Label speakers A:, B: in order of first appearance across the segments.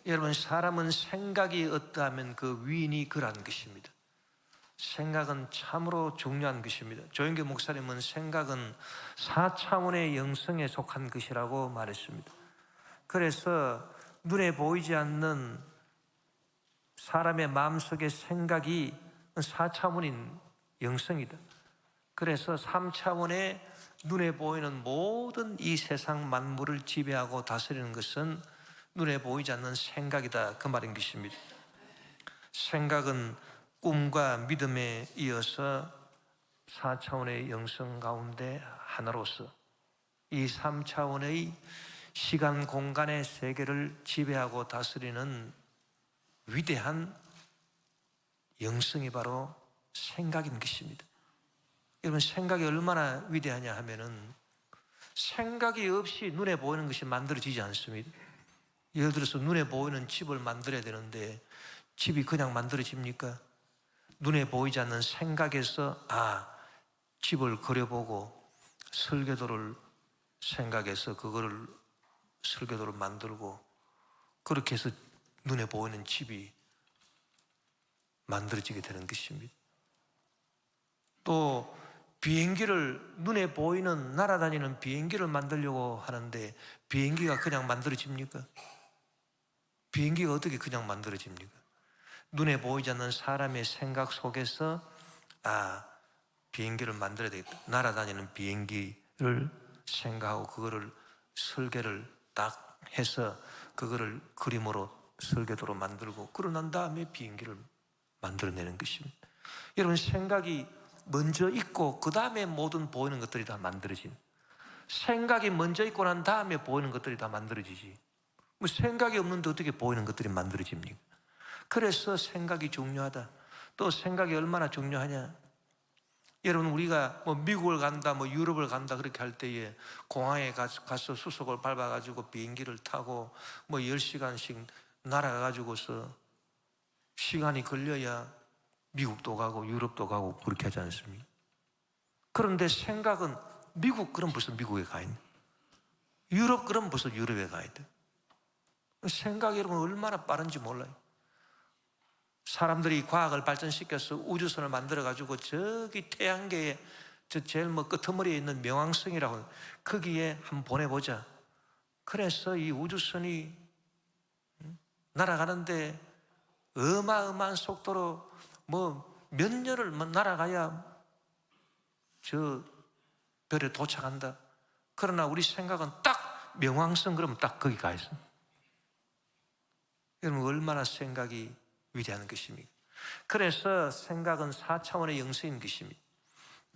A: 여러분, 사람은 생각이 어떠하면 그 위인이 그러한 것입니다. 생각은 참으로 중요한 것입니다. 조영교 목사님은 생각은 4차원의 영성에 속한 것이라고 말했습니다. 그래서 눈에 보이지 않는 사람의 마음속의 생각이 4차원인 영성이다. 그래서 3차원의 눈에 보이는 모든 이 세상 만물을 지배하고 다스리는 것은 눈에 보이지 않는 생각이다, 그 말인 것입니다. 생각은 꿈과 믿음에 이어서 4차원의 영성 가운데 하나로서 이 3차원의 시간 공간의 세계를 지배하고 다스리는 위대한 영성이 바로 생각인 것입니다. 여러분, 생각이 얼마나 위대하냐 하면은 생각이 없이 눈에 보이는 것이 만들어지지 않습니다. 예를 들어서 눈에 보이는 집을 만들어야 되는데 집이 그냥 만들어집니까? 눈에 보이지 않는 생각에서 집을 그려보고 설계도를 생각해서 그거를 설계도를 만들고 그렇게 해서 눈에 보이는 집이 만들어지게 되는 것입니다. 또 비행기를, 눈에 보이는 날아다니는 비행기를 만들려고 하는데 비행기가 그냥 만들어집니까? 비행기가 어떻게 그냥 만들어집니까? 눈에 보이지 않는 사람의 생각 속에서 비행기를 만들어야 되겠다, 날아다니는 비행기를 생각하고 그거를 설계를 딱 해서 그거를 그림으로 설계도로 만들고 그러고 난 다음에 비행기를 만들어내는 것입니다. 여러분, 생각이 먼저 있고 그 다음에 모든 보이는 것들이 다 만들어진, 생각이 먼저 있고 난 다음에 보이는 것들이 다 만들어지지, 뭐 생각이 없는데 어떻게 보이는 것들이 만들어집니까? 그래서 생각이 중요하다. 또 생각이 얼마나 중요하냐, 여러분, 우리가 뭐 미국을 간다, 뭐 유럽을 간다 그렇게 할 때에 공항에 가서 수속을 밟아가지고 비행기를 타고 뭐 10시간씩 날아가가지고서 시간이 걸려야 미국도 가고 유럽도 가고 그렇게 하지 않습니까? 그런데 생각은 미국 그럼 벌써 미국에 가 있네, 유럽 그럼 벌써 유럽에 가 있대. 생각이 여러분 얼마나 빠른지 몰라요. 사람들이 과학을 발전시켜서 우주선을 만들어가지고 저기 태양계에 저 제일 끄트머리에 있는 명왕성이라고 거기에 한번 보내보자. 그래서 이 우주선이 날아가는데 어마어마한 속도로 몇 년을 날아가야 저 별에 도착한다. 그러나 우리 생각은 딱 명왕성 그러면 딱 거기 가 있어. 여러분, 얼마나 생각이 위대한 것입니까? 그래서 생각은 4차원의 영성인 것입니다.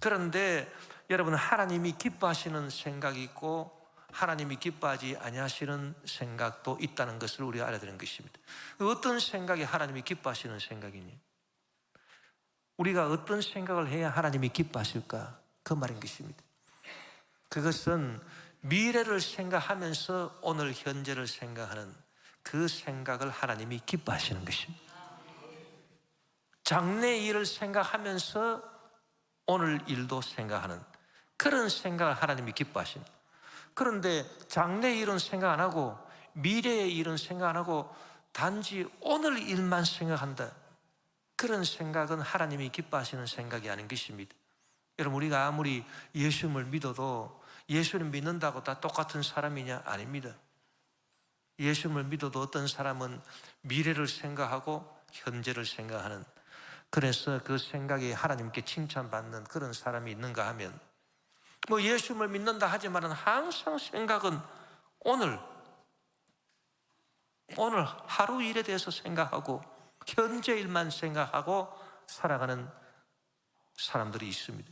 A: 그런데 여러분, 하나님이 기뻐하시는 생각이 있고 하나님이 기뻐하지 아니하시는 생각도 있다는 것을 우리가 알아야 되는 것입니다. 어떤 생각이 하나님이 기뻐하시는 생각이냐, 우리가 어떤 생각을 해야 하나님이 기뻐하실까, 그 말인 것입니다. 그것은 미래를 생각하면서 오늘 현재를 생각하는 그 생각을 하나님이 기뻐하시는 것입니다. 장래 일을 생각하면서 오늘 일도 생각하는 그런 생각을 하나님이 기뻐하십니다. 그런데 장래 일은 생각 안 하고 미래의 일은 생각 안 하고 단지 오늘 일만 생각한다, 그런 생각은 하나님이 기뻐하시는 생각이 아닌 것입니다. 여러분, 우리가 아무리 예수님을 믿어도 예수님 믿는다고 다 똑같은 사람이냐? 아닙니다. 예수님을 믿어도 어떤 사람은 미래를 생각하고 현재를 생각하는, 그래서 그 생각이 하나님께 칭찬받는 그런 사람이 있는가 하면, 예수님을 믿는다 하지만은 항상 생각은 오늘 하루 일에 대해서 생각하고 현재 일만 생각하고 살아가는 사람들이 있습니다.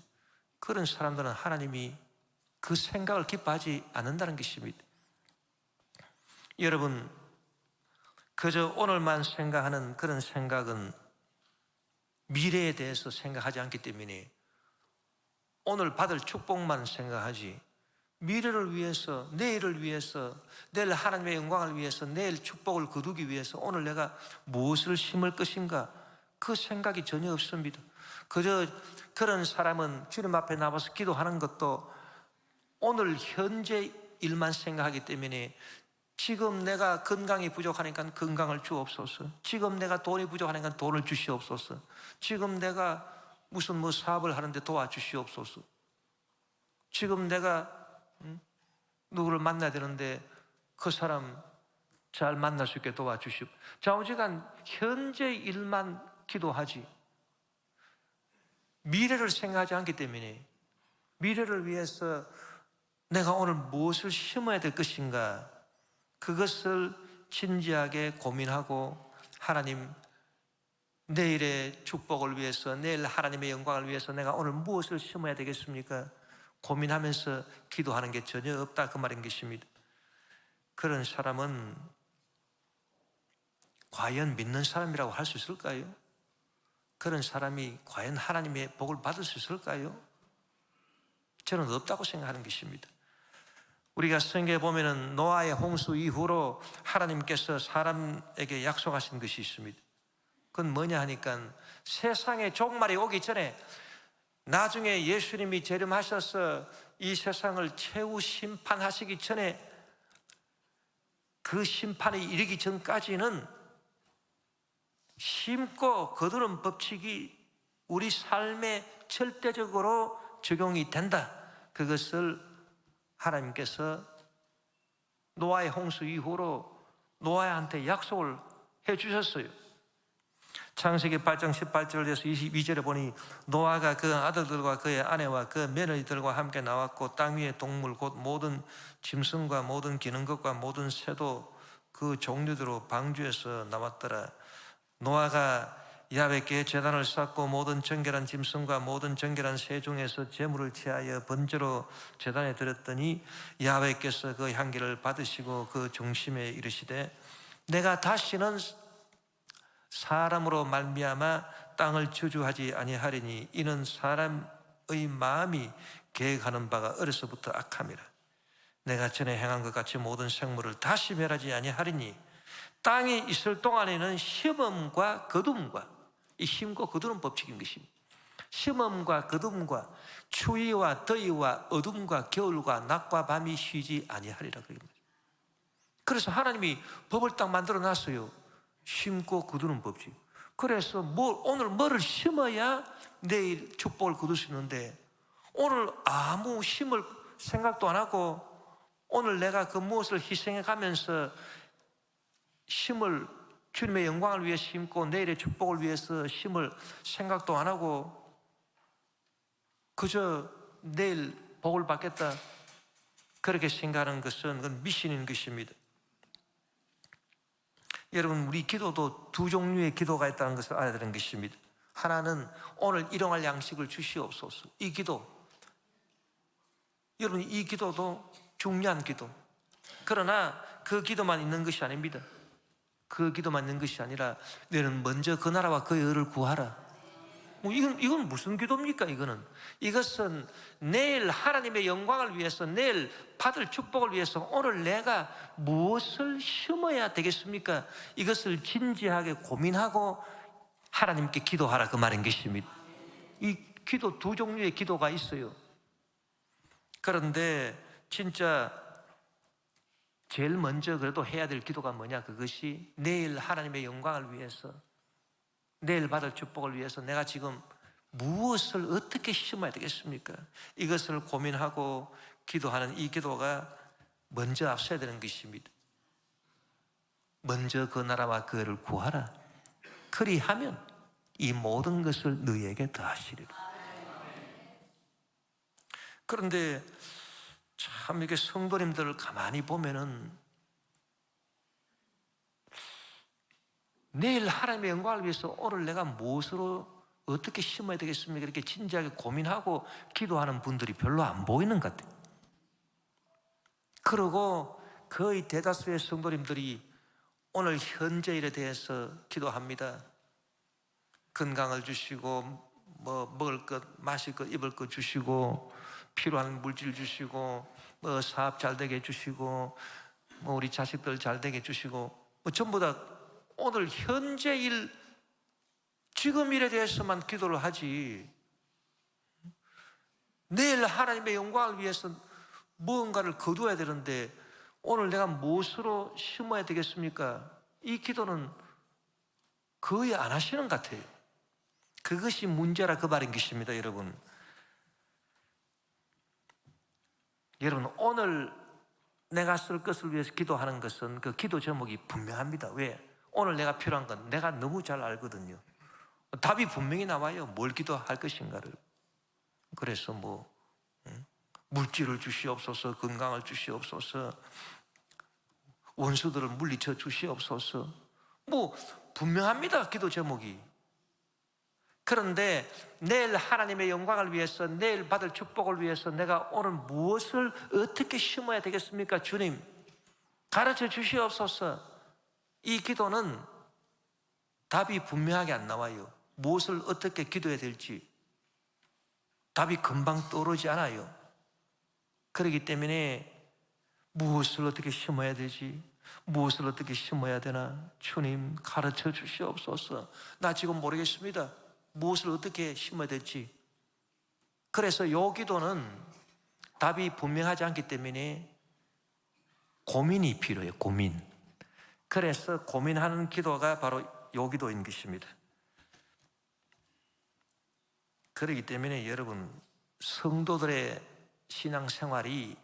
A: 그런 사람들은 하나님이 그 생각을 기뻐하지 않는다는 것입니다. 여러분, 그저 오늘만 생각하는 그런 생각은 미래에 대해서 생각하지 않기 때문에 오늘 받을 축복만 생각하지, 미래를 위해서, 내일을 위해서, 내일 하나님의 영광을 위해서, 내일 축복을 거두기 위해서 오늘 내가 무엇을 심을 것인가, 그 생각이 전혀 없습니다. 그저 그런 사람은 주님 앞에 나와서 기도하는 것도 오늘 현재 일만 생각하기 때문에 지금 내가 건강이 부족하니까 건강을 주옵소서. 지금 내가 돈이 부족하니까 돈을 주시옵소서. 지금 내가 무슨 사업을 하는데 도와주시옵소서. 지금 내가 누구를 만나야 되는데 그 사람 잘 만날 수 있게 도와주시오. 좌우지간 현재 일만 기도하지 미래를 생각하지 않기 때문에, 미래를 위해서 내가 오늘 무엇을 심어야 될 것인가, 그것을 진지하게 고민하고, 하나님, 내일의 축복을 위해서, 내일 하나님의 영광을 위해서 내가 오늘 무엇을 심어야 되겠습니까? 고민하면서 기도하는 게 전혀 없다, 그 말인 것입니다. 그런 사람은 과연 믿는 사람이라고 할 수 있을까요? 그런 사람이 과연 하나님의 복을 받을 수 있을까요? 저는 없다고 생각하는 것입니다. 우리가 성경에 보면은 노아의 홍수 이후로 하나님께서 사람에게 약속하신 것이 있습니다. 그건 뭐냐 하니까, 세상에 종말이 오기 전에, 나중에 예수님이 재림하셔서 이 세상을 최후 심판하시기 전에, 그 심판이 이르기 전까지는 심고 거두는 법칙이 우리 삶에 절대적으로 적용이 된다. 그것을 하나님께서 노아의 홍수 이후로 노아한테 약속을 해 주셨어요. 창세기 8장 18절에서 22절에 보니, 노아가 그 아들들과 그의 아내와 그 며느리들과 함께 나왔고, 땅 위의 동물 곧 모든 짐승과 모든 기는 것과 모든 새도 그 종류대로 방주에서 나왔더라. 노아가 야훼께 제단을 쌓고 모든 정결한 짐승과 모든 정결한 새 중에서 제물을 취하여 번제로 제단에 드렸더니, 야훼께서 그 향기를 받으시고 그 중심에 이르시되, 내가 다시는 사람으로 말미암아 땅을 저주하지 아니하리니, 이는 사람의 마음이 계획하는 바가 어려서부터 악함이라. 내가 전에 행한 것 같이 모든 생물을 다시 멸하지 아니하리니, 땅이 있을 동안에는 심음과 거둠과, 이 심고 거두는 법칙인 것입니다. 심음과 거둠과 추위와 더위와 어둠과 겨울과 낮과 밤이 쉬지 아니하리라. 그래서 하나님이 법을 딱 만들어 놨어요. 심고 거두는 법칙. 그래서 오늘 뭐를 심어야 내일 축복을 거둘 수 있는데, 오늘 아무 심을 생각도 안 하고, 오늘 내가 그 무엇을 희생해 가면서 심을 주님의 영광을 위해 심고 내일의 축복을 위해서 심을 생각도 안 하고, 그저 내일 복을 받겠다, 그렇게 생각하는 것은 그건 미신인 것입니다. 여러분, 우리 기도도 두 종류의 기도가 있다는 것을 알아야 되는 것입니다. 하나는 오늘 일용할 양식을 주시옵소서, 이 기도. 여러분, 이 기도도 중요한 기도. 그러나 그 기도만 있는 것이 아닙니다. 그 기도만 있는 것이 아니라, 너는 먼저 그 나라와 그 의를 구하라. 이건 무슨 기도입니까? 이것은 내일 하나님의 영광을 위해서, 내일 받을 축복을 위해서 오늘 내가 무엇을 심어야 되겠습니까? 이것을 진지하게 고민하고 하나님께 기도하라, 그 말인 것입니다. 이 기도, 두 종류의 기도가 있어요. 그런데 진짜 제일 먼저 그래도 해야 될 기도가 뭐냐? 그것이 내일 하나님의 영광을 위해서, 내일 받을 축복을 위해서 내가 지금 무엇을 어떻게 심어야 되겠습니까? 이것을 고민하고 기도하는 이 기도가 먼저 앞서야 되는 것입니다. 먼저 그 나라와 그 의를 구하라. 그리하면 이 모든 것을 너희에게 더하시리라. 그런데 참 이렇게 성도님들을 가만히 보면은, 내일 하나님의 영광을 위해서 오늘 내가 무엇으로 어떻게 심어야 되겠습니까? 이렇게 진지하게 고민하고 기도하는 분들이 별로 안 보이는 것 같아요. 그리고 거의 대다수의 성도님들이 오늘 현재 일에 대해서 기도합니다. 건강을 주시고, 먹을 것, 마실 것, 입을 것 주시고, 필요한 물질 주시고, 사업 잘 되게 해주시고, 우리 자식들 잘 되게 해주시고, 전부 다 오늘 현재 일, 지금 일에 대해서만 기도를 하지, 내일 하나님의 영광을 위해서 무언가를 거두어야 되는데 오늘 내가 무엇으로 심어야 되겠습니까? 이 기도는 거의 안 하시는 것 같아요. 그것이 문제라 그 말인 것입니다, 여러분. 여러분, 오늘 내가 쓸 것을 위해서 기도하는 것은 그 기도 제목이 분명합니다. 왜? 오늘 내가 필요한 건 내가 너무 잘 알거든요. 답이 분명히 나와요. 뭘 기도할 것인가를. 그래서 물질을 주시옵소서, 건강을 주시옵소서, 원수들을 물리쳐 주시옵소서. 분명합니다, 기도 제목이. 그런데 내일 하나님의 영광을 위해서, 내일 받을 축복을 위해서 내가 오늘 무엇을 어떻게 심어야 되겠습니까? 주님, 가르쳐 주시옵소서. 이 기도는 답이 분명하게 안 나와요. 무엇을 어떻게 기도해야 될지 답이 금방 떠오르지 않아요. 그렇기 때문에 무엇을 어떻게 심어야 되지? 무엇을 어떻게 심어야 되나? 주님, 가르쳐 주시옵소서. 나 지금 모르겠습니다. 무엇을 어떻게 심어야 될지. 그래서 이 기도는 답이 분명하지 않기 때문에 고민이 필요해요. 고민. 그래서 고민하는 기도가 바로 이 기도인 것입니다. 그렇기 때문에 여러분, 성도들의 신앙생활이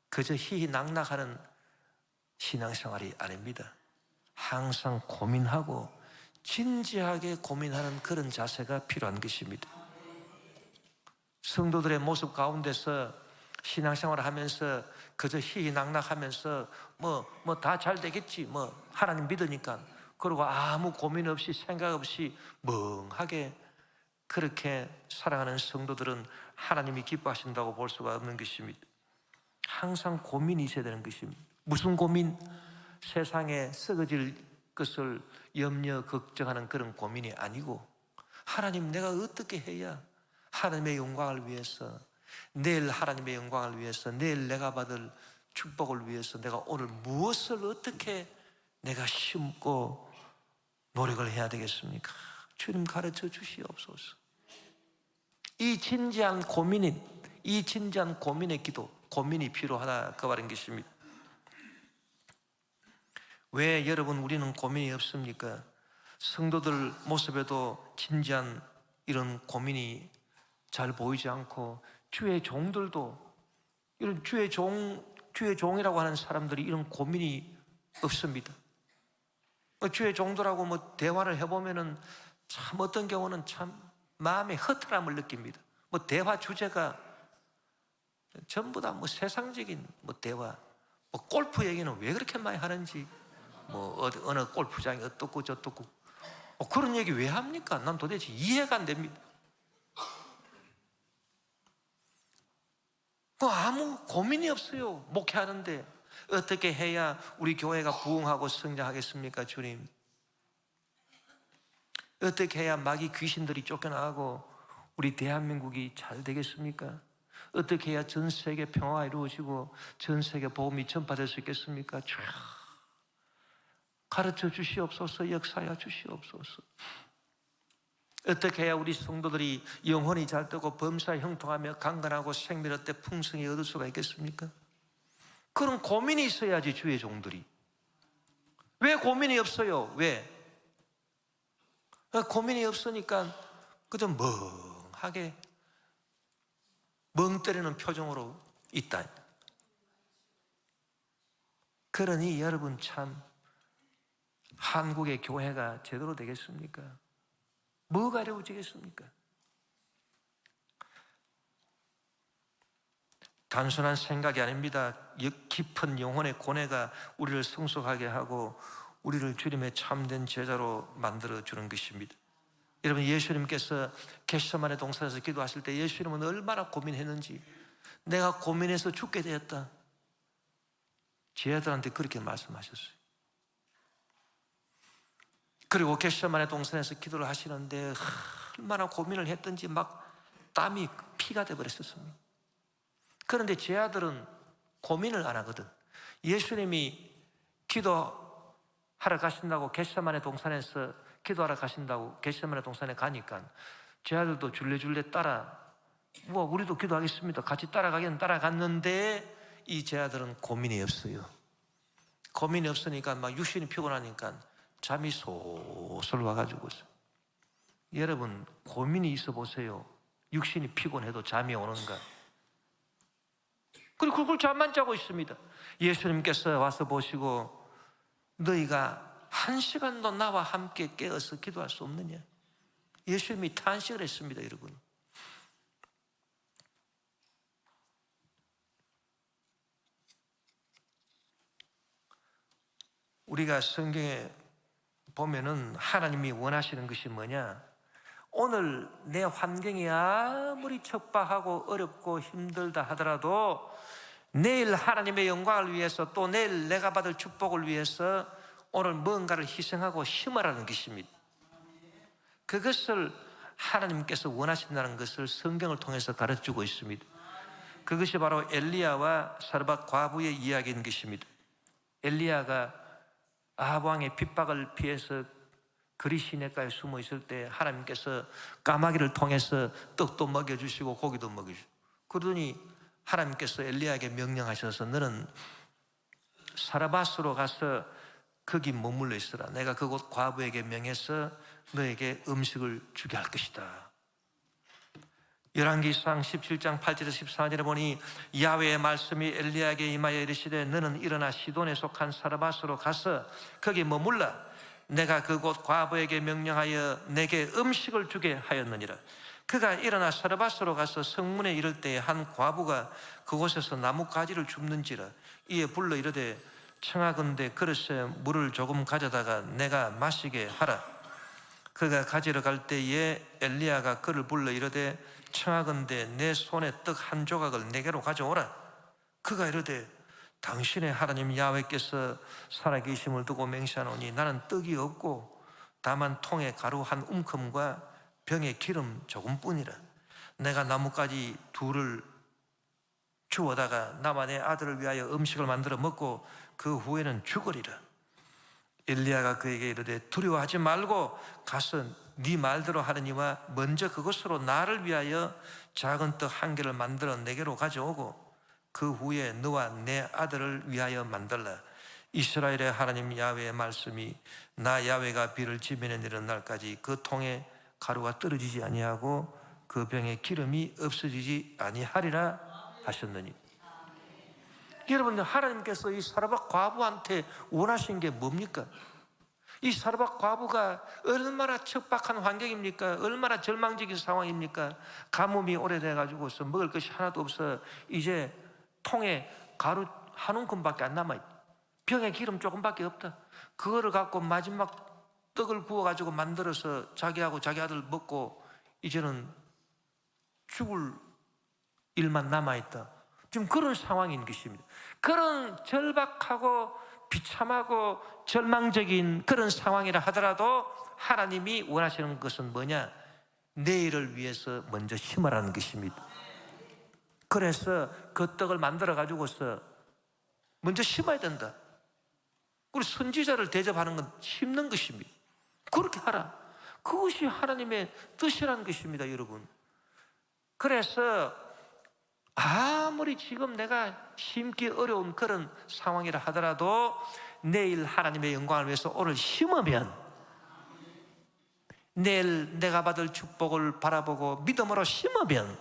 A: 그저 희희낙낙하는 신앙생활이 아닙니다. 항상 고민하고 진지하게 고민하는 그런 자세가 필요한 것입니다. 성도들의 모습 가운데서 신앙생활을 하면서 그저 희희낙낙하면서 다 잘 되겠지, 하나님 믿으니까, 그리고 아무 고민 없이 생각 없이 멍하게 그렇게 살아가는 성도들은 하나님이 기뻐하신다고 볼 수가 없는 것입니다. 항상 고민이 있어야 되는 것입니다. 무슨 고민? 세상에 썩어질 것을 염려, 걱정하는 그런 고민이 아니고, 하나님, 내가 어떻게 해야 하나님의 영광을 위해서, 내일 하나님의 영광을 위해서, 내일 내가 받을 축복을 위해서 내가 오늘 무엇을 어떻게 내가 심고 노력을 해야 되겠습니까? 주님, 가르쳐 주시옵소서. 이 진지한 고민의 기도, 고민이 필요하다 그 말인 것입니다. 왜 여러분 우리는 고민이 없습니까? 성도들 모습에도 진지한 이런 고민이 잘 보이지 않고, 주의 종들도, 이런 주의 종이라고 하는 사람들이 이런 고민이 없습니다. 주의 종들하고 대화를 해보면은 참 어떤 경우는 참 마음의 허탈함을 느낍니다. 대화 주제가 전부 다 세상적인 대화, 골프 얘기는 왜 그렇게 많이 하는지, 어느 골프장이 어떻고 저떻고, 그런 얘기 왜 합니까? 난 도대체 이해가 안 됩니다. 아무 고민이 없어요. 목회하는데 어떻게 해야 우리 교회가 부흥하고 성장하겠습니까? 주님, 어떻게 해야 마귀 귀신들이 쫓겨나가고 우리 대한민국이 잘 되겠습니까? 어떻게 해야 전 세계 평화가 이루어지고 전 세계 복음이 전파될 수 있겠습니까? 쭉 가르쳐 주시옵소서. 역사하여 주시옵소서. 어떻게 해야 우리 성도들이 영혼이 잘 뜨고 범사에 형통하며 강건하고 생명의 때 풍성히 얻을 수가 있겠습니까? 그런 고민이 있어야지 주의 종들이. 왜 고민이 없어요? 왜? 고민이 없으니까 그저 멍하게 멍 때리는 표정으로 있다. 그러니 여러분, 참 한국의 교회가 제대로 되겠습니까? 뭐가 이루어지겠습니까? 단순한 생각이 아닙니다. 깊은 영혼의 고뇌가 우리를 성숙하게 하고 우리를 주님의 참된 제자로 만들어주는 것입니다. 여러분, 예수님께서 겟세마네 동산에서 기도하실 때 예수님은 얼마나 고민했는지, 내가 고민해서 죽게 되었다, 제자들한테 그렇게 말씀하셨어요. 그리고 겟세마네 동산에서 기도를 하시는데 얼마나 고민을 했던지 막 땀이 피가 되어버렸었습니다. 그런데 제 아들은 고민을 안 하거든. 예수님이 기도하러 가신다고 겟세마네 동산에서 기도하러 가신다고 겟세마네 동산에 가니까 제 아들도 줄레줄레 따라, 우리도 기도하겠습니다, 같이 따라가긴 따라갔는데 이 제 아들은 고민이 없어요. 고민이 없으니까 막 육신이 피곤하니까 잠이 솔솔 와가지고. 여러분, 고민이 있어 보세요. 육신이 피곤해도 잠이 오는가? 그리고 그걸 잠만 자고 있습니다. 예수님께서 와서 보시고, 너희가 1시간도 나와 함께 깨어서 기도할 수 없느냐? 예수님이 탄식을 했습니다, 여러분. 우리가 성경에 보면은 하나님이 원하시는 것이 뭐냐? 오늘 내 환경이 아무리 척박하고 어렵고 힘들다 하더라도 내일 하나님의 영광을 위해서, 또 내일 내가 받을 축복을 위해서 오늘 뭔가를 희생하고 심으라는 것입니다. 그것을 하나님께서 원하신다는 것을 성경을 통해서 가르쳐주고 있습니다. 그것이 바로 엘리야와 사르밧 과부의 이야기인 것입니다. 엘리야가 아합 왕의 핍박을 피해서 그리 시내가에 숨어 있을 때 하나님께서 까마귀를 통해서 떡도 먹여주시고 고기도 먹여주시고, 그러더니 하나님께서 엘리야에게 명령하셔서 너는 사르밧으로 가서 거기 머물러 있으라. 내가 그곳 과부에게 명해서 너에게 음식을 주게 할 것이다. 열왕기상 17장 8절에서 14절에 보니 야훼의 말씀이 엘리야에게 임하여 이르시되 너는 일어나 시돈에 속한 사르밧으로 가서 거기 머물라. 내가 그곳 과부에게 명령하여 내게 음식을 주게 하였느니라. 그가 일어나 사르밧으로 가서 성문에 이를 때에 한 과부가 그곳에서 나뭇가지를 줍는지라. 이에 불러 이르되 청하건대 그릇에 물을 조금 가져다가 내가 마시게 하라. 그가 가지러 갈 때에 엘리야가 그를 불러 이르되 청하건대 내 손에 떡 한 조각을 내게로 가져오라. 그가 이르되 당신의 하나님 야훼께서 살아계심을 두고 맹세하노니 나는 떡이 없고 다만 통에 가루 한 움큼과 병에 기름 조금뿐이라. 내가 나뭇가지 둘을 주워다가 나와 내 아들을 위하여 음식을 만들어 먹고 그 후에는 죽으리라. 엘리야가 그에게 이르되 두려워하지 말고 가서 네 말대로 하느니와 먼저 그것으로 나를 위하여 작은 떡 한 개를 만들어 내게로 가져오고 그 후에 너와 내 아들을 위하여 만들라. 이스라엘의 하나님 야훼의 말씀이 나 야훼가 비를 지면에 내리는 날까지 그 통에 가루가 떨어지지 아니하고 그 병에 기름이 없어지지 아니하리라 하셨느니. 여러분들, 하나님께서 이 사르밧 과부한테 원하신 게 뭡니까? 이 사르밧 과부가 얼마나 척박한 환경입니까? 얼마나 절망적인 상황입니까? 가뭄이 오래돼가지고서 먹을 것이 하나도 없어 이제 통에 가루 한 움큼밖에 안 남아있다. 병에 기름 조금밖에 없다. 그거를 갖고 마지막 떡을 구워가지고 만들어서 자기하고 자기 아들 먹고 이제는 죽을 일만 남아있다. 지금 그런 상황인 것입니다. 그런 절박하고 비참하고 절망적인 그런 상황이라 하더라도 하나님이 원하시는 것은 뭐냐? 내일을 위해서 먼저 심으라는 것입니다. 그래서 그 떡을 만들어 가지고서 먼저 심어야 된다. 우리 선지자를 대접하는 건 심는 것입니다. 그렇게 하라. 그것이 하나님의 뜻이라는 것입니다, 여러분. 그래서 아무리 지금 내가 심기 어려운 그런 상황이라 하더라도 내일 하나님의 영광을 위해서 오늘 심으면 내일 내가 받을 축복을 바라보고 믿음으로 심으면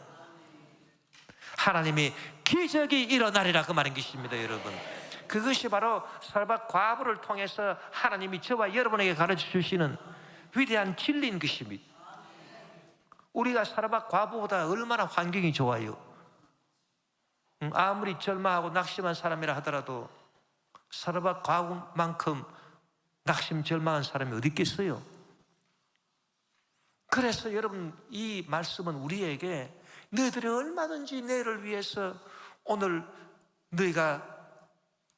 A: 하나님이 기적이 일어나리라, 그 말인 것입니다, 여러분. 그것이 바로 사르밧 과부를 통해서 하나님이 저와 여러분에게 가르쳐 주시는 위대한 진리인 것입니다. 우리가 사르밧 과부보다 얼마나 환경이 좋아요. 아무리 절망하고 낙심한 사람이라 하더라도 사르밧 과부만큼 낙심 절망한 사람이 어디 있겠어요? 그래서 여러분, 이 말씀은 우리에게 너희들이 얼마든지 내일을 위해서 오늘 너희가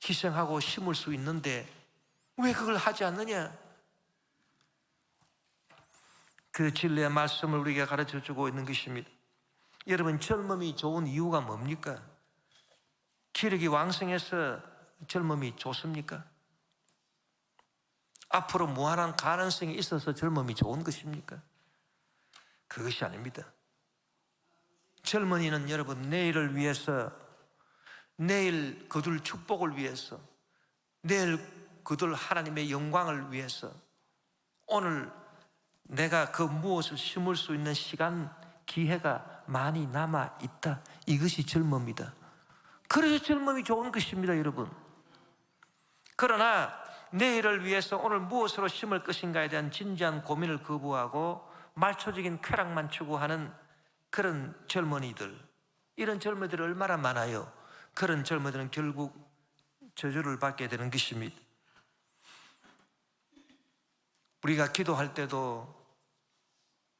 A: 희생하고 심을 수 있는데 왜 그걸 하지 않느냐? 그 진리의 말씀을 우리에게 가르쳐주고 있는 것입니다. 여러분, 젊음이 좋은 이유가 뭡니까? 기력이 왕성해서 젊음이 좋습니까? 앞으로 무한한 가능성이 있어서 젊음이 좋은 것입니까? 그것이 아닙니다. 젊은이는 여러분 내일을 위해서, 내일 거둘 축복을 위해서, 내일 그들 하나님의 영광을 위해서 오늘 내가 그 무엇을 심을 수 있는 시간, 기회가 많이 남아 있다. 이것이 젊음이다. 그래서 젊음이 좋은 것입니다, 여러분. 그러나 내일을 위해서 오늘 무엇으로 심을 것인가에 대한 진지한 고민을 거부하고 말초적인 쾌락만 추구하는 그런 젊은이들, 이런 젊은이들이 얼마나 많아요. 그런 젊은이들은 결국 저주를 받게 되는 것입니다. 우리가 기도할 때도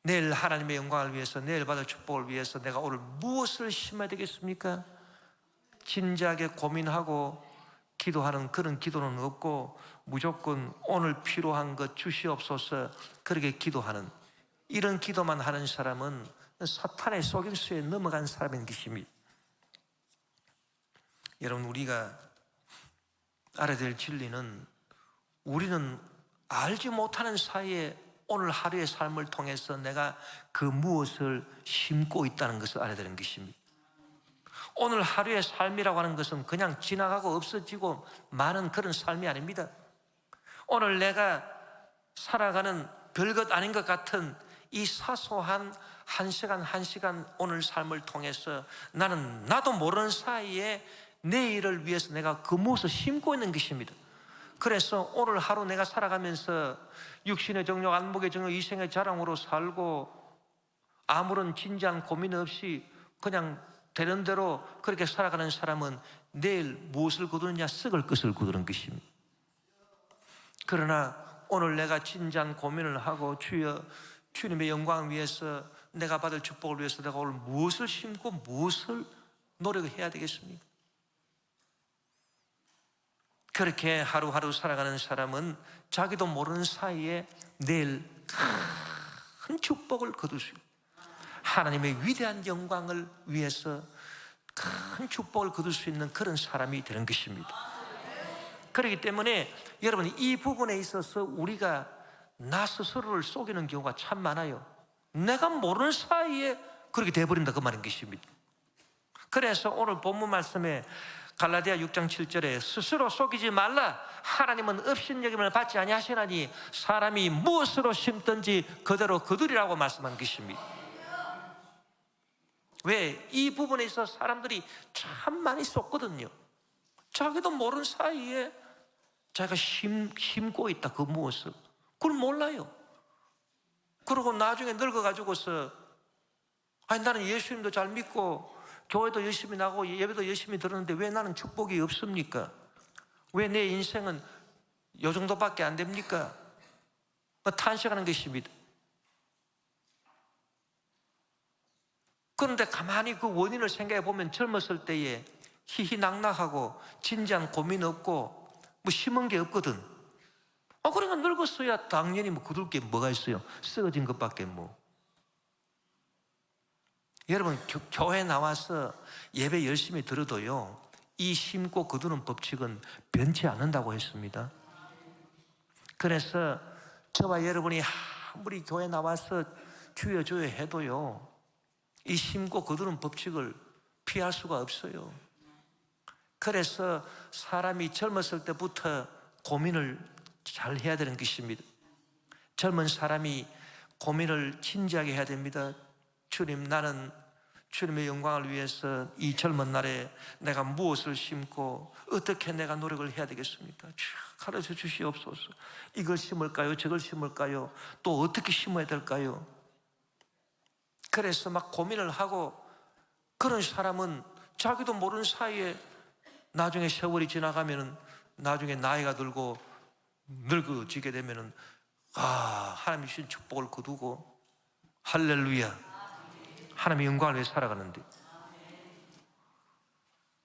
A: 내일 하나님의 영광을 위해서, 내일 받을 축복을 위해서 내가 오늘 무엇을 심어야 되겠습니까? 진지하게 고민하고 기도하는 그런 기도는 없고 무조건 오늘 필요한 것 주시옵소서 그렇게 기도하는 이런 기도만 하는 사람은 사탄의 속임수에 넘어간 사람인 것입니다. 여러분, 우리가 알아야 될 진리는 우리는 알지 못하는 사이에 오늘 하루의 삶을 통해서 내가 그 무엇을 심고 있다는 것을 알아야 되는 것입니다. 오늘 하루의 삶이라고 하는 것은 그냥 지나가고 없어지고 많은 그런 삶이 아닙니다. 오늘 내가 살아가는 별것 아닌 것 같은 이 사소한 한 시간 한 시간 오늘 삶을 통해서 나는 나도 모르는 사이에 내일을 위해서 내가 그 무엇을 심고 있는 것입니다. 그래서 오늘 하루 내가 살아가면서 육신의 정욕, 안목의 정욕, 이생의 자랑으로 살고 아무런 진지한 고민 없이 그냥 되는 대로 그렇게 살아가는 사람은 내일 무엇을 거두느냐? 썩을 것을 거두는 것입니다. 그러나 오늘 내가 진지한 고민을 하고 주여 주님의 영광을 위해서 내가 받을 축복을 위해서 내가 오늘 무엇을 심고 무엇을 노력을 해야 되겠습니까? 그렇게 하루하루 살아가는 사람은 자기도 모르는 사이에 내일 큰 축복을 거둘 수 있습니다. 하나님의 위대한 영광을 위해서 큰 축복을 거둘 수 있는 그런 사람이 되는 것입니다. 그렇기 때문에 여러분, 이 부분에 있어서 우리가 나 스스로를 속이는 경우가 참 많아요. 내가 모르는 사이에 그렇게 돼버린다, 그 말인 것입니다. 그래서 오늘 본문 말씀에 갈라디아 6장 7절에 스스로 속이지 말라. 하나님은 업신여김을 받지 아니하시나니 사람이 무엇으로 심든지 그대로 거두리라고 말씀한 것입니다. 왜? 이 부분에 있어서 사람들이 참 많이 속거든요. 자기도 모르는 사이에 자기가 심고 있다, 그 무엇을. 그걸 몰라요. 그러고 나중에 늙어가지고서 아니 나는 예수님도 잘 믿고 교회도 열심히 나가고 예배도 열심히 들었는데 왜 나는 축복이 없습니까? 왜 내 인생은 요 정도밖에 안 됩니까? 탄식하는 것입니다. 그런데 가만히 그 원인을 생각해 보면 젊었을 때에 희희낙낙하고 진지한 고민 없고 뭐 심은 게 없거든. 그러니까 늙었어야 당연히 뭐 거둘 게 뭐가 있어요? 썩어진 것밖에 뭐. 여러분, 교회 나와서 예배 열심히 들어도요, 이 심고 거두는 법칙은 변치 않는다고 했습니다. 그래서 저와 여러분이 아무리 교회 나와서 주여 주여 해도요, 이 심고 거두는 법칙을 피할 수가 없어요. 그래서 사람이 젊었을 때부터 고민을 잘 해야 되는 것입니다. 젊은 사람이 고민을 진지하게 해야 됩니다. 주님, 나는 주님의 영광을 위해서 이 젊은 날에 내가 무엇을 심고 어떻게 내가 노력을 해야 되겠습니까? 가르쳐 주시옵소서. 이걸 심을까요? 저걸 심을까요? 또 어떻게 심어야 될까요? 그래서 막 고민을 하고 그런 사람은 자기도 모르는 사이에 나중에 세월이 지나가면은 나중에 나이가 들고 늙어지게 되면은 하나님이 주신 축복을 거두고 할렐루야, 하나님의 영광을 위해 살아가는데,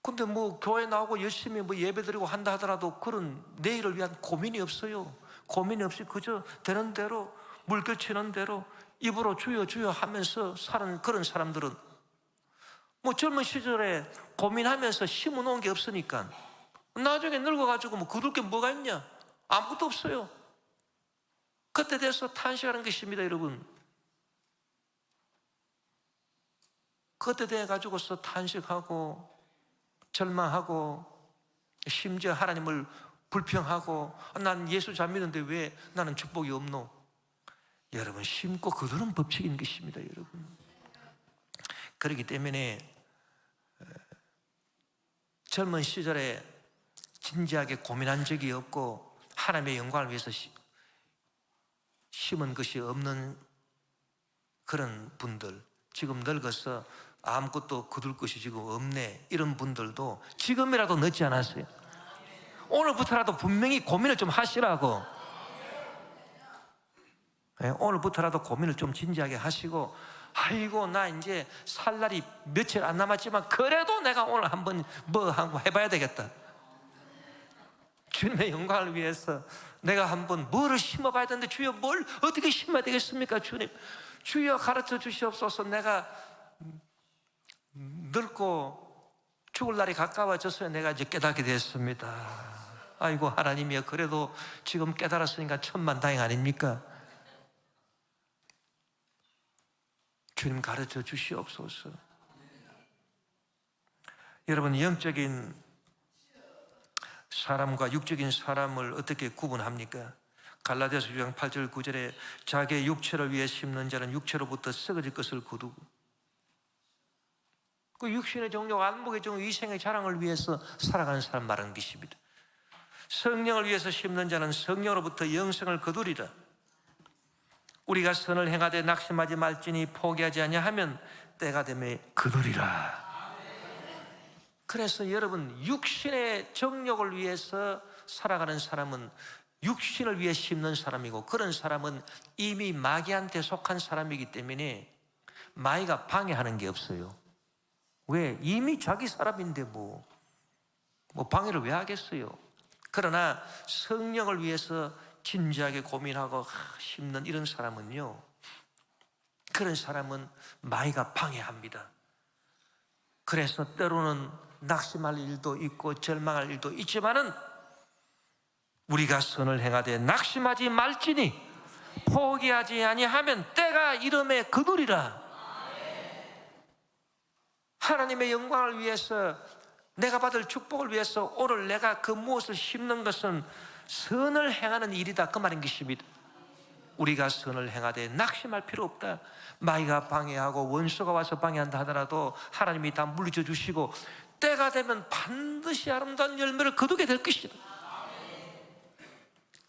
A: 근데 뭐 교회 나오고 열심히 뭐 예배드리고 한다 하더라도 그런 내일을 위한 고민이 없어요. 고민이 없이 그저 되는 대로 물결치는 대로 입으로 주여 주여 하면서 사는 그런 사람들은 뭐 젊은 시절에 고민하면서 심어놓은 게 없으니까 나중에 늙어가지고 뭐 거둘 게 뭐가 있냐? 아무것도 없어요. 그때 돼서 탄식하는 것입니다, 여러분. 그때 돼가지고서 탄식하고 절망하고 심지어 하나님을 불평하고 난 예수 잘 믿는데 왜 나는 축복이 없노? 여러분, 심고 거두는 법칙인 것입니다. 여러분, 그렇기 때문에 젊은 시절에 진지하게 고민한 적이 없고 하나님의 영광을 위해서 심은 것이 없는 그런 분들, 지금 늙어서 아무것도 거둘 것이 지금 없네, 이런 분들도 지금이라도 늦지 않았어요. 오늘부터라도 분명히 고민을 좀 하시라고. 오늘부터라도 고민을 좀 진지하게 하시고, 아이고 나 이제 살 날이 며칠 안 남았지만 그래도 내가 오늘 한번 뭐 한번 해봐야 되겠다. 주님의 영광을 위해서 내가 한번 뭐를 심어봐야 되는데, 주여 뭘 어떻게 심어야 되겠습니까? 주여 가르쳐 주시옵소서. 내가 늙고 죽을 날이 가까워져서 내가 이제 깨닫게 됐습니다. 아이고 하나님이여, 그래도 지금 깨달았으니까 천만다행 아닙니까? 주님 가르쳐 주시옵소서. 여러분, 영적인 사람과 육적인 사람을 어떻게 구분합니까? 갈라디아서 6장 8절 9절에 자기의 육체를 위해 심는 자는 육체로부터 썩어질 것을 거두고, 그 육신의 정욕, 안목의 정욕, 이생의 자랑을 위해서 살아가는 사람 말하는 것입니다. 성령을 위해서 심는 자는 성령으로부터 영생을 거두리라. 우리가 선을 행하되 낙심하지 말지니 포기하지 아니하면 때가 되매 거두리라. 그래서 여러분, 육신의 정욕을 위해서 살아가는 사람은 육신을 위해 심는 사람이고, 그런 사람은 이미 마귀한테 속한 사람이기 때문에 마귀가 방해하는 게 없어요. 왜? 이미 자기 사람인데 뭐 방해를 왜 하겠어요? 그러나 성령을 위해서 진지하게 고민하고 심는 이런 사람은요, 그런 사람은 마귀가 방해합니다. 그래서 때로는 낙심할 일도 있고 절망할 일도 있지만은 우리가 선을 행하되 낙심하지 말지니 포기하지 아니하면 때가 이름에 거두리라. 하나님의 영광을 위해서, 내가 받을 축복을 위해서 오늘 내가 그 무엇을 심는 것은 선을 행하는 일이다, 그 말인 것입니다. 우리가 선을 행하되 낙심할 필요 없다. 마귀가 방해하고 원수가 와서 방해한다 하더라도 하나님이 다 물리쳐 주시고 때가 되면 반드시 아름다운 열매를 거두게 될 것이다.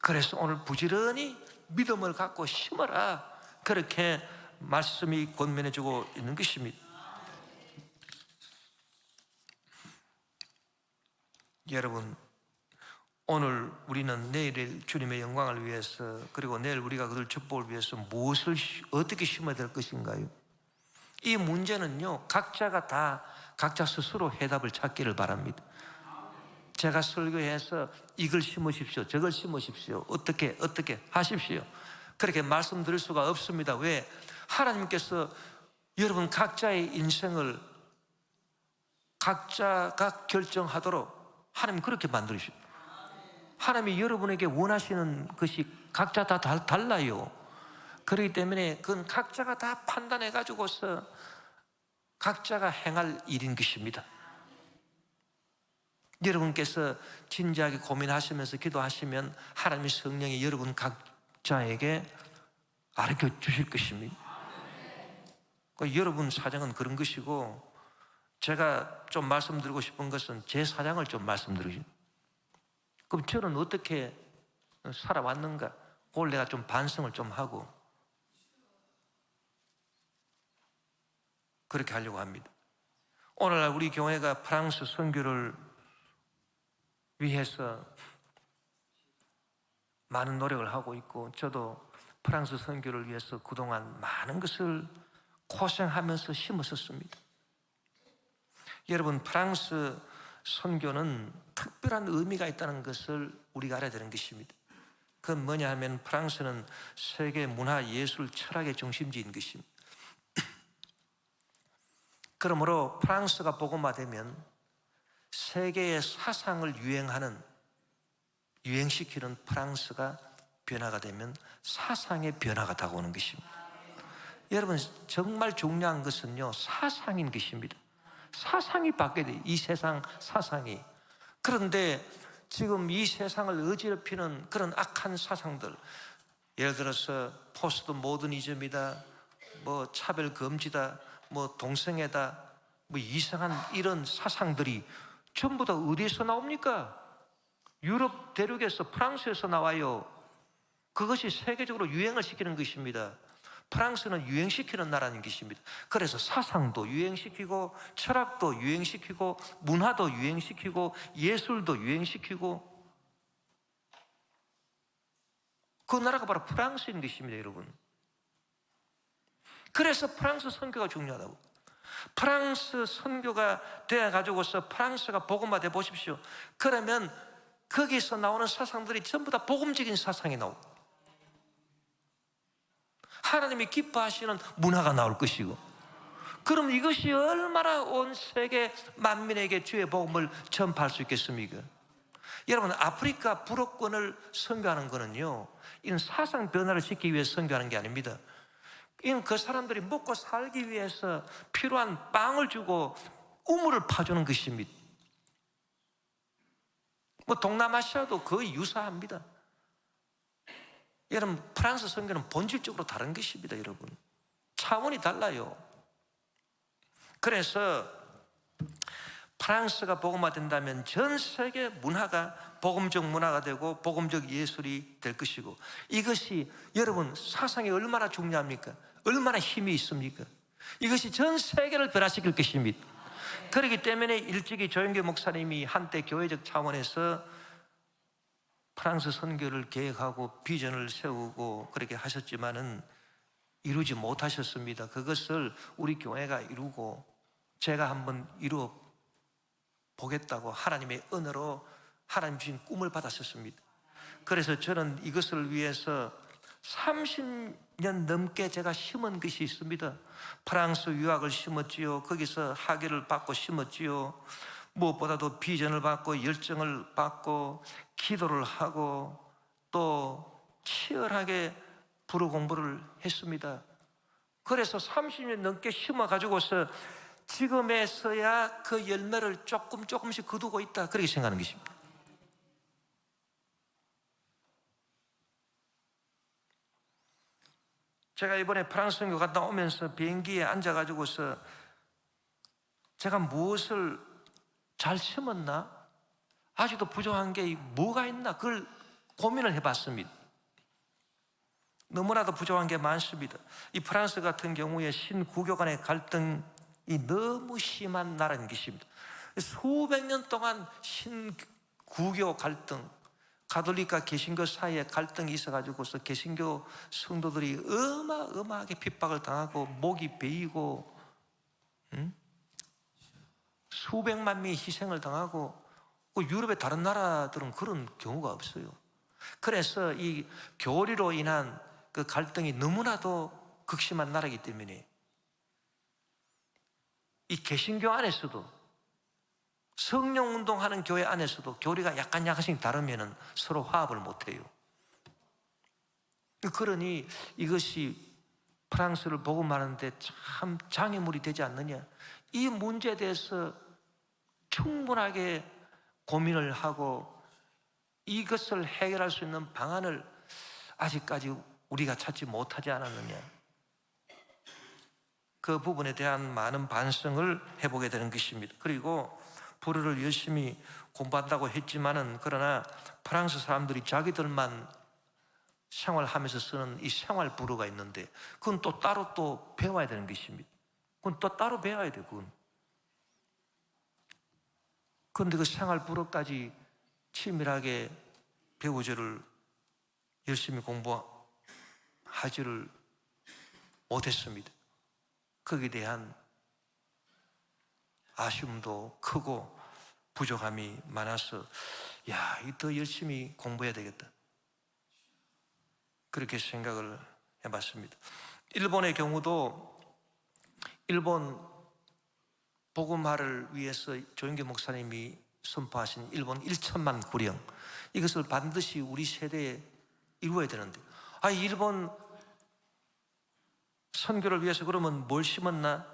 A: 그래서 오늘 부지런히 믿음을 갖고 심어라, 그렇게 말씀이 권면해 주고 있는 것입니다. 여러분, 오늘 우리는 내일 주님의 영광을 위해서, 그리고 내일 우리가 그들 축복을 위해서 무엇을 어떻게 심어야 될 것인가요? 이 문제는요, 각자가 다 각자 스스로 해답을 찾기를 바랍니다. 제가 설교해서 이걸 심으십시오, 저걸 심으십시오, 어떻게 하십시오, 그렇게 말씀드릴 수가 없습니다. 왜? 하나님께서 여러분 각자의 인생을 각자가 결정하도록 하나님 그렇게 만들으십니다. 하나님이 여러분에게 원하시는 것이 각자 다 달라요. 그렇기 때문에 그건 각자가 다 판단해 가지고서 각자가 행할 일인 것입니다. 여러분께서 진지하게 고민하시면서 기도하시면 하나님의 성령이 여러분 각자에게 가르쳐 주실 것입니다. 여러분 사정은 그런 것이고, 제가 좀 말씀드리고 싶은 것은 제 사정을 좀 말씀드리죠. 그럼 저는 어떻게 살아왔는가, 그걸 내가 좀 반성을 좀 하고 그렇게 하려고 합니다. 오늘날 우리 교회가 프랑스 선교를 위해서 많은 노력을 하고 있고, 저도 프랑스 선교를 위해서 그동안 많은 것을 고생하면서 심었었습니다. 여러분, 프랑스 선교는 특별한 의미가 있다는 것을 우리가 알아야 되는 것입니다. 그건 뭐냐 하면, 프랑스는 세계 문화, 예술, 철학의 중심지인 것입니다. 그러므로 프랑스가 복음화되면 세계의 사상을 유행시키는 프랑스가 변화가 되면 사상의 변화가 다가오는 것입니다. 여러분, 정말 중요한 것은요, 사상인 것입니다. 사상이 바뀌어야 돼요, 이 세상 사상이. 그런데 지금 이 세상을 어지럽히는 그런 악한 사상들, 예를 들어서 포스트 모더니즘이다, 뭐 차별 금지다, 뭐 동성애다, 뭐 이상한 이런 사상들이 전부 다 어디에서 나옵니까? 유럽 대륙에서, 프랑스에서 나와요. 그것이 세계적으로 유행을 시키는 것입니다. 프랑스는 유행시키는 나라는 것입니다. 그래서 사상도 유행시키고, 철학도 유행시키고, 문화도 유행시키고, 예술도 유행시키고, 그 나라가 바로 프랑스인 것입니다, 여러분. 그래서 프랑스 선교가 중요하다고. 프랑스 선교가 되어가지고서 프랑스가 복음화 돼 보십시오. 그러면 거기서 나오는 사상들이 전부 다 복음적인 사상이 나오고, 하나님이 기뻐하시는 문화가 나올 것이고, 그럼 이것이 얼마나 온 세계 만민에게 주의 복음을 전파할 수 있겠습니까? 여러분, 아프리카 불어권을 선교하는 거는요, 이런 사상 변화를 시키기 위해서 선교하는 게 아닙니다. 이건 그 사람들이 먹고 살기 위해서 필요한 빵을 주고 우물을 파주는 것입니다. 뭐 동남아시아도 거의 유사합니다. 여러분, 프랑스 선교는 본질적으로 다른 것입니다, 여러분. 차원이 달라요. 그래서 프랑스가 복음화된다면 전 세계 문화가 복음적 문화가 되고 복음적 예술이 될 것이고, 이것이 여러분 사상이 얼마나 중요합니까? 얼마나 힘이 있습니까? 이것이 전 세계를 변화시킬 것입니다. 그렇기 때문에 일찍이 조영교 목사님이 한때 교회적 차원에서 프랑스 선교를 계획하고 비전을 세우고 그렇게 하셨지만은 이루지 못하셨습니다. 그것을 우리 교회가 이루고 제가 한번 이루어 보겠다고 하나님의 은혜로 하나님 주신 꿈을 받았었습니다. 그래서 저는 이것을 위해서 30년 넘게 제가 심은 것이 있습니다. 프랑스 유학을 심었지요. 거기서 학위를 받고 심었지요. 무엇보다도 비전을 받고 열정을 받고 기도를 하고 또 치열하게 불어 공부를 했습니다. 그래서 30년 넘게 심어가지고서 지금에서야 그 열매를 조금씩 거두고 있다, 그렇게 생각하는 것입니다. 제가 이번에 프랑스 선교 갔다 오면서 비행기에 앉아가지고서 제가 무엇을 잘 심었나? 아직도 부족한 게 뭐가 있나? 그걸 고민을 해봤습니다. 너무나도 부족한 게 많습니다. 이 프랑스 같은 경우에 신구교 간의 갈등이 너무 심한 나라인 것입니다. 수백 년 동안 신구교 갈등, 가톨릭과 개신교 사이에 갈등이 있어가지고서 개신교 성도들이 어마어마하게 핍박을 당하고 목이 베이고 수백만 명이 희생을 당하고, 유럽의 다른 나라들은 그런 경우가 없어요. 그래서 이 교리로 인한 그 갈등이 너무나도 극심한 나라이기 때문에 이 개신교 안에서도, 성령운동하는 교회 안에서도 교리가 약간씩 다르면 서로 화합을 못해요. 그러니 이것이 프랑스를 복음하는데 참 장애물이 되지 않느냐, 이 문제에 대해서 충분하게 고민을 하고 이것을 해결할 수 있는 방안을 아직까지 우리가 찾지 못하지 않았느냐, 그 부분에 대한 많은 반성을 해보게 되는 것입니다. 그리고 불어를 열심히 공부한다고 했지만은, 그러나 프랑스 사람들이 자기들만 생활하면서 쓰는 이 생활 불어가 있는데 그건 또 따로 또 배워야 되는 것입니다. 그건 또 따로 배워야 돼요. 그런데 그 생활 불어까지 치밀하게 배우지를, 열심히 공부하지를 못했습니다. 거기에 대한 아쉬움도 크고 부족함이 많아서 더 열심히 공부해야 되겠다, 그렇게 생각을 해봤습니다. 일본의 경우도 일본 복음화를 위해서 조영교 목사님이 선포하신 일본 1천만 구령, 이것을 반드시 우리 세대에 이루어야 되는데, 일본 선교를 위해서 그러면 뭘 심었나?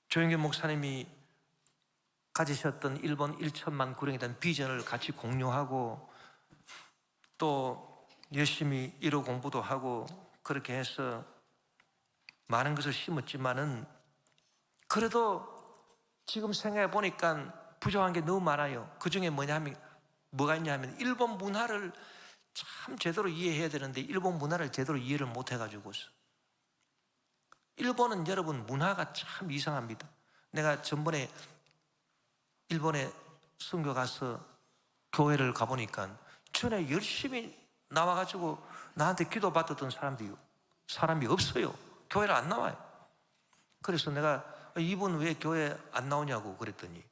A: 조영교 목사님이 가지셨던 일본 1천만 구령에 대한 비전을 같이 공유하고 또 열심히 1호 공부도 하고 그렇게 해서 많은 것을 심었지만은 그래도 지금 생각해 보니까 부족한 게 너무 많아요. 그 중에 뭐가 있냐 하면 일본 문화를 참 제대로 이해해야 되는데 일본 문화를 제대로 이해를 못 해가지고 일본은 여러분 문화가 참 이상합니다. 내가 전번에 일본에 선교 가서 교회를 가보니까 전에 열심히 나와가지고 나한테 기도 받았던 사람이 없어요. 교회를 안 나와요. 그래서 내가 이분 왜 교회 안 나오냐고 그랬더니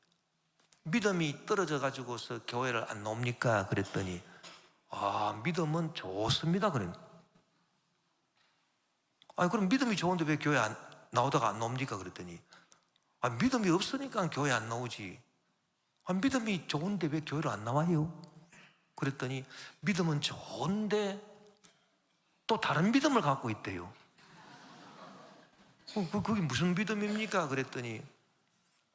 A: 믿음이 떨어져 가지고서 교회를 안 나옵니까? 그랬더니 믿음은 좋습니다. 그랬. 그럼 믿음이 좋은데 왜 교회 안 나오다가 안 나옵니까? 그랬더니 믿음이 없으니까 교회 안 나오지. 믿음이 좋은데 왜 교회를 안 나와요? 그랬더니 믿음은 좋은데 또 다른 믿음을 갖고 있대요. 그게 무슨 믿음입니까? 그랬더니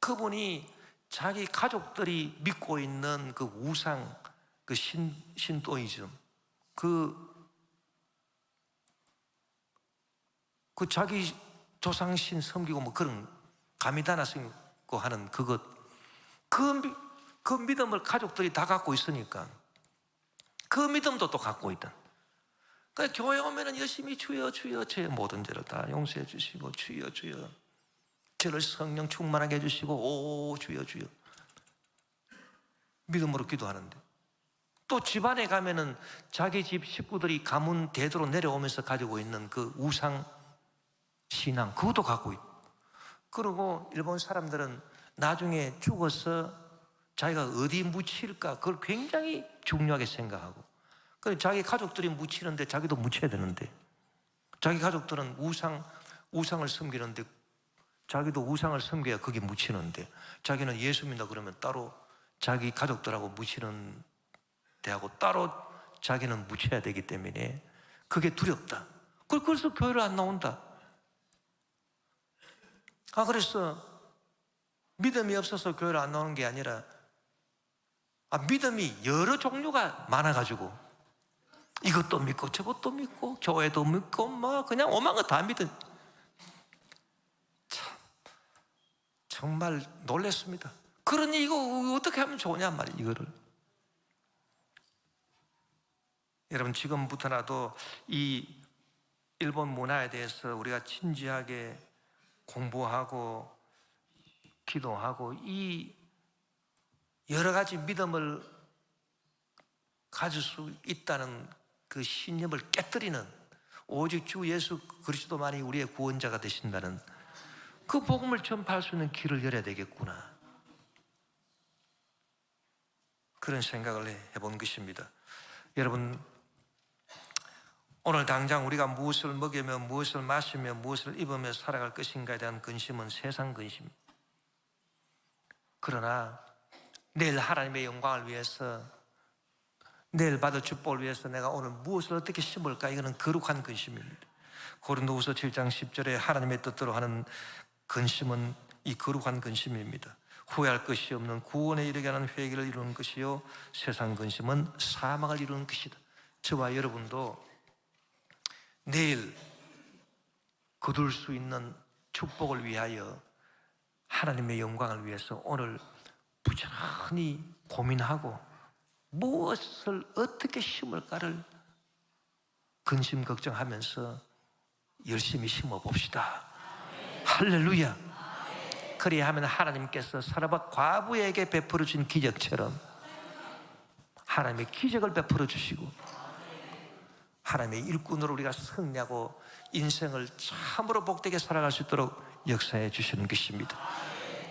A: 그분이 자기 가족들이 믿고 있는 그 우상, 그 신도이즘, 그 자기 조상신 섬기고 뭐 그런 가미다나 섬기고 하는 그 믿음을 가족들이 다 갖고 있으니까 그 믿음도 또 갖고 있다. 그러니까 교회 오면은 열심히 주여 주여 제 모든 죄를 다 용서해 주시고 주여 주여 저를 성령 충만하게 해주시고 오 주여 주여 믿음으로 기도하는데 또 집안에 가면은 자기 집 식구들이 가문 대대로 내려오면서 가지고 있는 그 우상 신앙 그것도 갖고 있고 그리고 일본 사람들은 나중에 죽어서 자기가 어디 묻힐까 그걸 굉장히 중요하게 생각하고 그래서 자기 가족들이 묻히는데 자기도 묻혀야 되는데 자기 가족들은 우상을 섬기는데 자기도 우상을 섬겨야 그게 묻히는데 자기는 예수 믿는다 그러면 따로 자기 가족들하고 묻히는 데하고 따로 자기는 묻혀야 되기 때문에 그게 두렵다. 그래서 교회를 안 나온다. 그래서 믿음이 없어서 교회를 안 나오는 게 아니라 믿음이 여러 종류가 많아가지고 이것도 믿고 저것도 믿고 교회도 믿고 뭐 그냥 오만 거 다 믿은 참 정말 놀랐습니다. 그러니 이거 어떻게 하면 좋냐 말이에요. 이거를 여러분 지금부터라도 이 일본 문화에 대해서 우리가 진지하게 공부하고 기도하고 이 여러 가지 믿음을 가질 수 있다는 그 신념을 깨뜨리는 오직 주 예수 그리스도만이 우리의 구원자가 되신다는 그 복음을 전파할 수 있는 길을 열어야 되겠구나 그런 생각을 해본 것입니다. 여러분 오늘 당장 우리가 무엇을 먹이며 무엇을 마시며 무엇을 입으며 살아갈 것인가에 대한 근심은 세상 근심입니다. 그러나 내일 하나님의 영광을 위해서 내일 받을 축복을 위해서 내가 오늘 무엇을 어떻게 심을까 이거는 거룩한 근심입니다. 고린도후서 7장 10절에 하나님의 뜻대로 하는 근심은 이 거룩한 근심입니다. 후회할 것이 없는 구원에 이르게 하는 회개를 이루는 것이요 세상 근심은 사망을 이루는 것이다. 저와 여러분도 내일 거둘 수 있는 축복을 위하여 하나님의 영광을 위해서 오늘 부지런히 고민하고 무엇을 어떻게 심을까를 근심 걱정하면서 열심히 심어봅시다. 할렐루야. 그래야 하면 하나님께서 사라밧 과부에게 베풀어 준 기적처럼 하나님의 기적을 베풀어 주시고 하나님의 일꾼으로 우리가 승리하고 인생을 참으로 복되게 살아갈 수 있도록 역사해 주시는 것입니다.